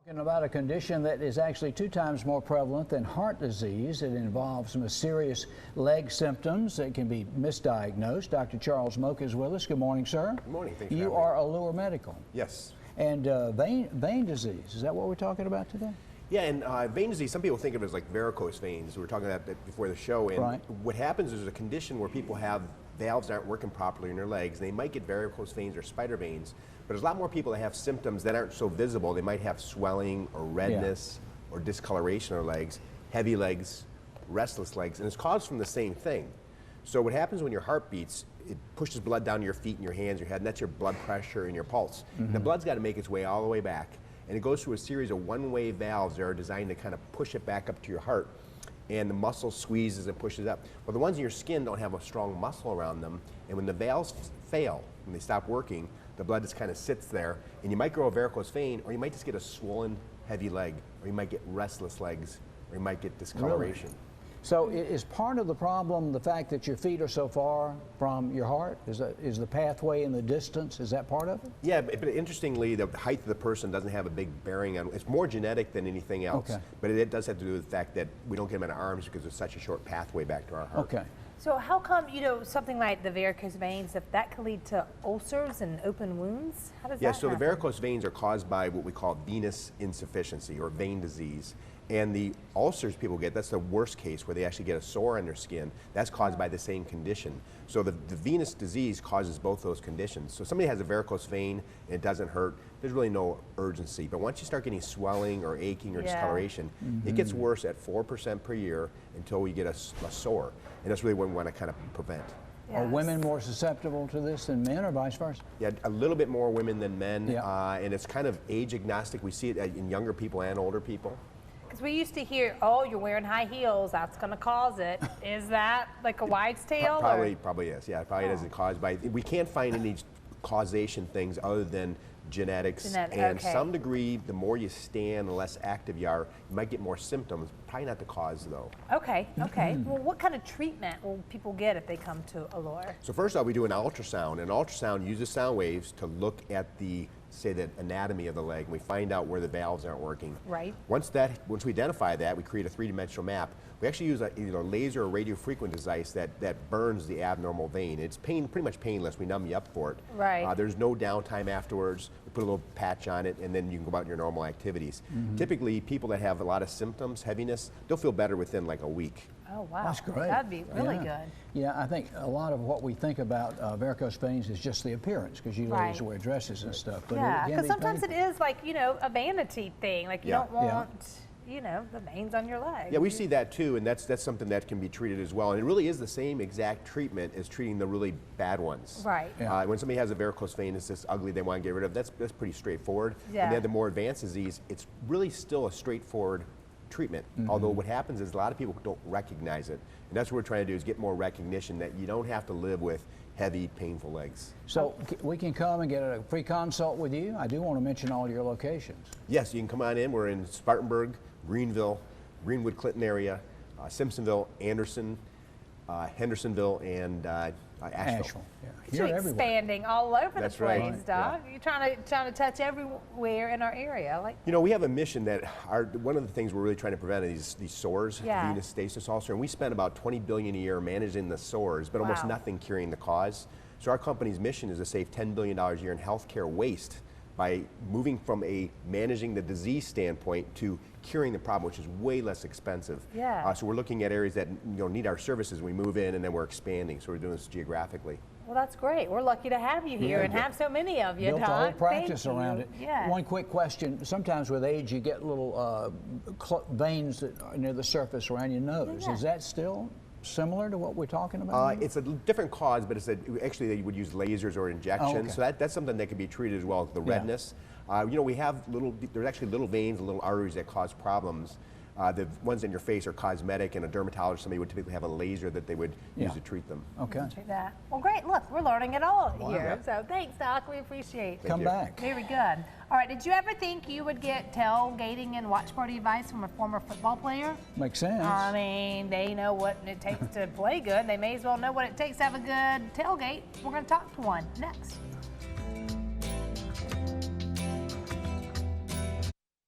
Talking about a condition that is actually 2 times more prevalent than heart disease. It involves mysterious leg symptoms that can be misdiagnosed. Dr. Charles Moak is with us. Good morning, sir. Good morning. Thanks for You having me. are Allure Medical. Yes. And vein disease, is that what we're talking about today? Yeah, and vein disease, some people think of it as like varicose veins. We were talking about that before the show. And Right. what happens is there's a condition where people have valves aren't working properly in their legs. They might get varicose veins or spider veins, but there's a lot more people that have symptoms that aren't so visible. They might have swelling or redness or discoloration of their legs, heavy legs, restless legs, and it's caused from the same thing. So what happens when your heart beats, it pushes blood down to your feet and your hands, your head, and that's your blood pressure and your pulse. And the blood's got to make its way all the way back, and it goes through a series of one-way valves that are designed to kind of push it back up to your heart, and the muscle squeezes and pushes up. Well, the ones in your skin don't have a strong muscle around them, and when the valves fail, when they stop working, the blood just kind of sits there, and you might grow a varicose vein, or you might just get a swollen, heavy leg, or you might get restless legs, or you might get discoloration. Really? So is part of the problem the fact that your feet are so far from your heart? Is the pathway and the distance, is that part of it? Yeah, but interestingly, the height of the person doesn't have a big bearing on it. It's more genetic than anything else. Okay. But it does have to do with the fact that we don't get them in our arms because there's such a short pathway back to our heart. Okay. So how come, something like the varicose veins, if that could lead to ulcers and open wounds? How does Yeah, that so the happen? varicose veins are caused by what we call venous insufficiency or vein disease. And the ulcers people get, that's the worst case where they actually get a sore on their skin. That's caused by the same condition. So the venous disease causes both those conditions. So if somebody has a varicose vein and it doesn't hurt, there's really no urgency. But once you start getting swelling or aching or discoloration, it gets worse at 4% per year until we get a sore. And that's really what we want to kind of prevent. Are Yes. women more susceptible to this than men or vice versa? Yeah, a little bit more women than men. Yeah. And it's kind of age agnostic. We see it in younger people and older people. Because we used to hear, oh, you're wearing high heels, that's going to cause it. Is that like a wives' tale? Probably is. Yeah, probably isn't caused by. We can't find any causation things other than genetics. And okay. some degree, the more you stand, the less active you are, you might get more symptoms. Probably not the cause though. Okay. Well, what kind of treatment will people get if they come to Allure? So first off, we do an ultrasound. An ultrasound uses sound waves to look at the anatomy of the leg, and we find out where the valves aren't working. Right. Once we identify that, we create a three-dimensional map. We actually use either a laser or radio frequency device that burns the abnormal vein. It's pretty much painless. We numb you up for it. Right. There's no downtime afterwards. We put a little patch on it, and then you can go about your normal activities. Typically, people that have a lot of symptoms, heaviness, they'll feel better within like a week. Oh, wow. That's great. That'd be really Yeah. good. Yeah, I think a lot of what we think about varicose veins is just the appearance, because you ladies Right. wear dresses and stuff. But Yeah, it can because be sometimes it painful. is like, a vanity thing. Like you Yeah. don't want, the veins on your leg. Yeah, we see that too, and that's something that can be treated as well. And it really is the same exact treatment as treating the really bad ones. Right. Yeah. When somebody has a varicose vein, it's just ugly, they want to get rid of, that's pretty straightforward. Yeah. And then the more advanced disease, it's really still a straightforward treatment. Although what happens is a lot of people don't recognize it. And that's what we're trying to do, is get more recognition that you don't have to live with heavy, painful legs. So we can come and get a free consult with you. I do want to mention all your locations. Yes, you can come on in. We're in Spartanburg, Greenville, Greenwood, Clinton area, Simpsonville, Anderson, Hendersonville, and Asheville. Yeah. You're You're everywhere. expanding all over That's the right. place, Doc. You're trying to touch everywhere in our area. Like, We have a mission that one of the things we're really trying to prevent is these sores, Yeah. venous stasis ulcer, and we spend about $20 billion a year managing the sores, but almost Wow. nothing curing the cause. So our company's mission is to save $10 billion a year in healthcare waste by moving from a managing the disease standpoint to curing the problem, which is way less expensive. Yeah. So we're looking at areas that need our services. We move in, and then we're expanding. So we're doing this geographically. well, that's great. We're lucky to have you here and have so many of you, Built a Doc. whole practice Thank around you. it. Yeah. One quick question. Sometimes with age, you get little veins that are near the surface around your nose. Yeah. Is that still similar to what we're talking about? It's a different cause, but actually they would use lasers or injections. okay. So that's something that can be treated as well. The Yeah. redness. We have there's actually little veins and little arteries that cause problems. The ones in your face are cosmetic, and a dermatologist, somebody would typically have a laser that they would Yeah. use to treat them. Okay. Treat that. Well, great. Look, we're learning it all here. Yeah. So thanks, Doc. We appreciate it. Come you. back. Very good. All right. Did you ever think you would get tailgating and watch party advice from a former football player? Makes sense. I mean, they know what it takes to play good. They may as well know what it takes to have a good tailgate. We're going to talk to one next.